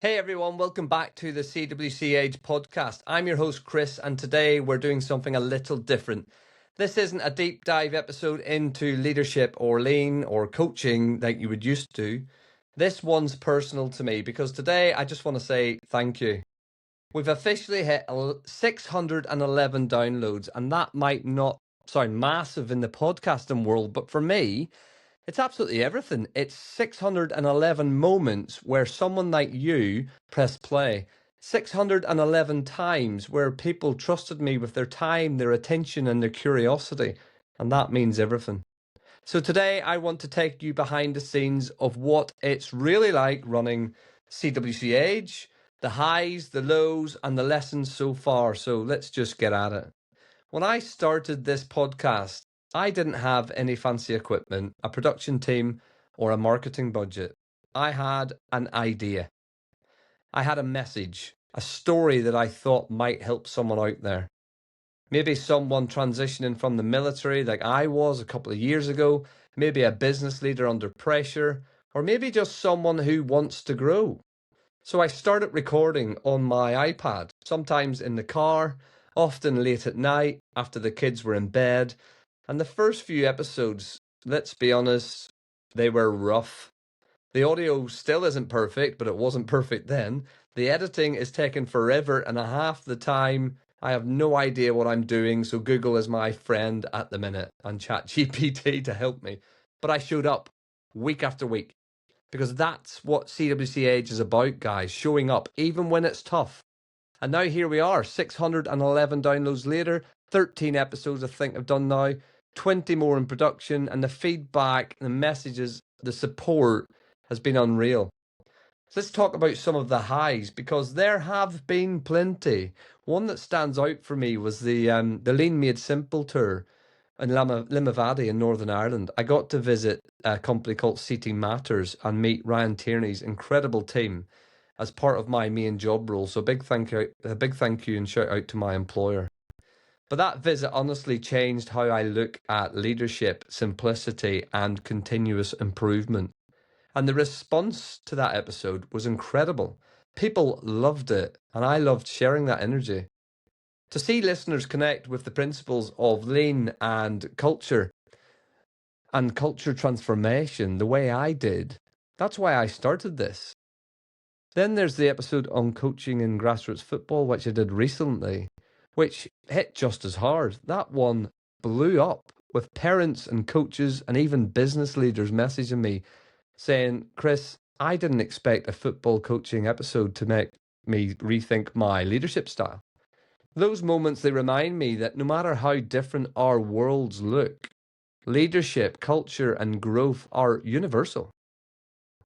Hey everyone, welcome back to the CWC Age podcast. I'm your host Chris, and today we're doing something a little different. This isn't a deep dive episode into leadership or lean or coaching like you would used to. This one's personal to me because today I just want to say thank you. We've officially hit 611 downloads, and that might not sound massive in the podcasting world, but for me, it's absolutely everything. It's 611 moments where someone like you pressed play. 611 times where people trusted me with their time, their attention, and their curiosity. And that means everything. So today I want to take you behind the scenes of what it's really like running CWC Age, the highs, the lows, and the lessons so far. So let's just get at it. When I started this podcast, I didn't have any fancy equipment, a production team, or a marketing budget. I had an idea. I had a message, a story that I thought might help someone out there. Maybe someone transitioning from the military like I was a couple of years ago, maybe a business leader under pressure, or maybe just someone who wants to grow. So I started recording on my iPad, sometimes in the car, often late at night after the kids were in bed. And the first few episodes, let's be honest, they were rough. The audio still isn't perfect, but it wasn't perfect then. The editing is taking forever, and half the time I have no idea what I'm doing, so Google is my friend at the minute and ChatGPT to help me. But I showed up week after week because that's what CWC Age is about, guys, showing up even when it's tough. And now here we are, 611 downloads later, 13 episodes I think I've done now, 20 more in production, and the feedback, the messages, the support has been unreal. So let's talk about some of the highs, because there have been plenty. One that stands out for me was the Lean Made Simple tour in Limavady in Northern Ireland. I got to visit a company called Seating Matters and meet Ryan Tierney's incredible team as part of my main job role. So a big thank you and shout out to my employer. But that visit honestly changed how I look at leadership, simplicity, and continuous improvement. And the response to that episode was incredible. People loved it, and I loved sharing that energy. To see listeners connect with the principles of lean and culture transformation the way I did, that's why I started this. Then there's the episode on coaching in grassroots football, which I did recently, which hit just as hard. That one blew up with parents and coaches and even business leaders messaging me saying, Chris, I didn't expect a football coaching episode to make me rethink my leadership style. Those moments, they remind me that no matter how different our worlds look, leadership, culture, and growth are universal.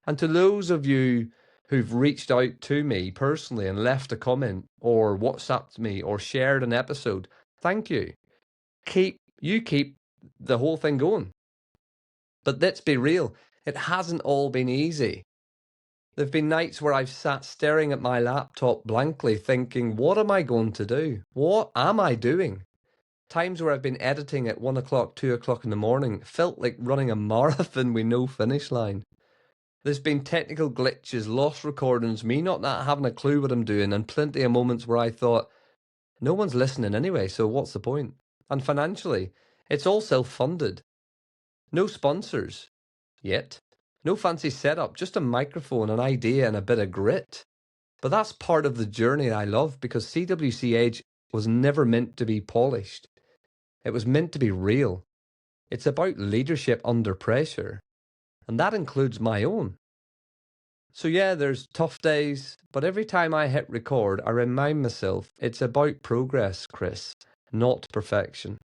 And to those of you who've reached out to me personally and left a comment or WhatsApped me or shared an episode, thank you. Keep the whole thing going. But let's be real, it hasn't all been easy. There've been nights where I've sat staring at my laptop blankly thinking, what am I going to do? What am I doing? Times where I've been editing at 1 o'clock, 2 o'clock in the morning, felt like running a marathon with no finish line. There's been technical glitches, lost recordings, me not having a clue what I'm doing, and plenty of moments where I thought, no one's listening anyway, so what's the point? And financially, it's all self-funded. No sponsors, yet. No fancy setup, just a microphone, an idea, and a bit of grit. But that's part of the journey I love, because CWC Age was never meant to be polished. It was meant to be real. It's about leadership under pressure, and that includes my own. So yeah, there's tough days, but every time I hit record, I remind myself it's about progress, Chris, not perfection.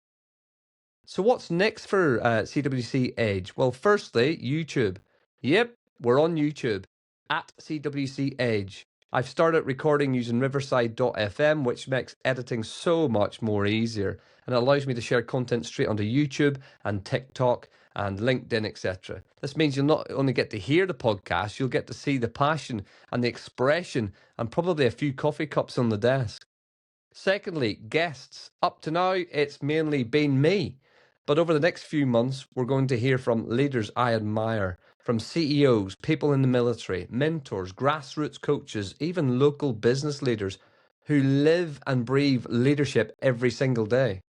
So what's next for CWC Age? Well, firstly, YouTube. Yep, we're on YouTube, at CWC Age. I've started recording using riverside.fm, which makes editing so much more easier, and it allows me to share content straight onto YouTube and TikTok and LinkedIn, etc. This means you'll not only get to hear the podcast, you'll get to see the passion and the expression and probably a few coffee cups on the desk. Secondly, guests. Up to now, it's mainly been me. But over the next few months, we're going to hear from leaders I admire, from CEOs, people in the military, mentors, grassroots coaches, even local business leaders who live and breathe leadership every single day.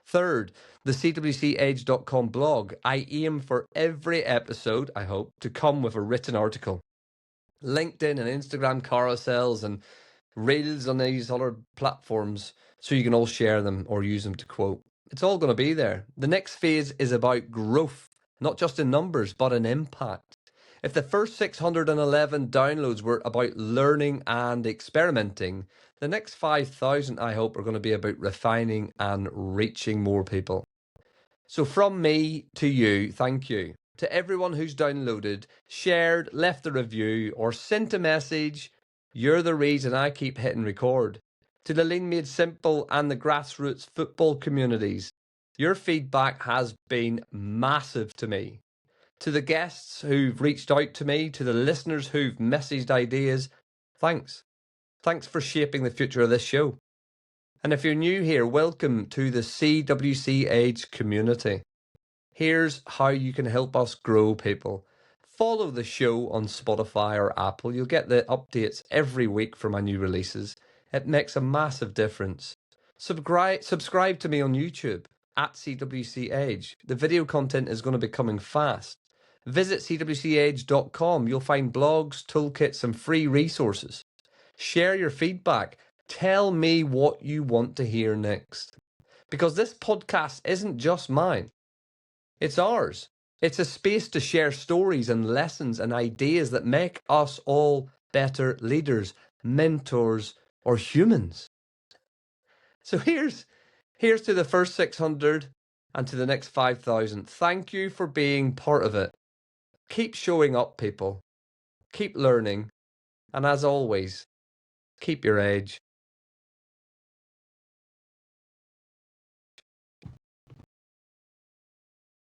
Third, the cwcage.com blog. I aim for every episode, I hope, to come with a written article. LinkedIn and Instagram carousels and reels on these other platforms so you can all share them or use them to quote. It's all going to be there. The next phase is about growth, not just in numbers, but in impact. If the first 611 downloads were about learning and experimenting, the next 5,000, I hope, are going to be about refining and reaching more people. So from me to you, thank you. To everyone who's downloaded, shared, left a review, or sent a message, you're the reason I keep hitting record. To the Lean Made Simple and the grassroots football communities, your feedback has been massive to me. To the guests who've reached out to me, to the listeners who've messaged ideas, thanks. Thanks for shaping the future of this show. And if you're new here, welcome to the CWC Age community. Here's how you can help us grow, people. Follow the show on Spotify or Apple. You'll get the updates every week for my new releases. It makes a massive difference. Subscribe to me on YouTube at CWC Age. The video content is going to be coming fast. Visit cwcage.com. You'll find blogs, toolkits, and free resources. Share your feedback. Tell me what you want to hear next. Because this podcast isn't just mine. It's ours. It's a space to share stories and lessons and ideas that make us all better leaders, mentors, or humans. So here's to the first 600 and to the next 5,000. Thank you for being part of it. Keep showing up, people. Keep learning. And as always, keep your edge.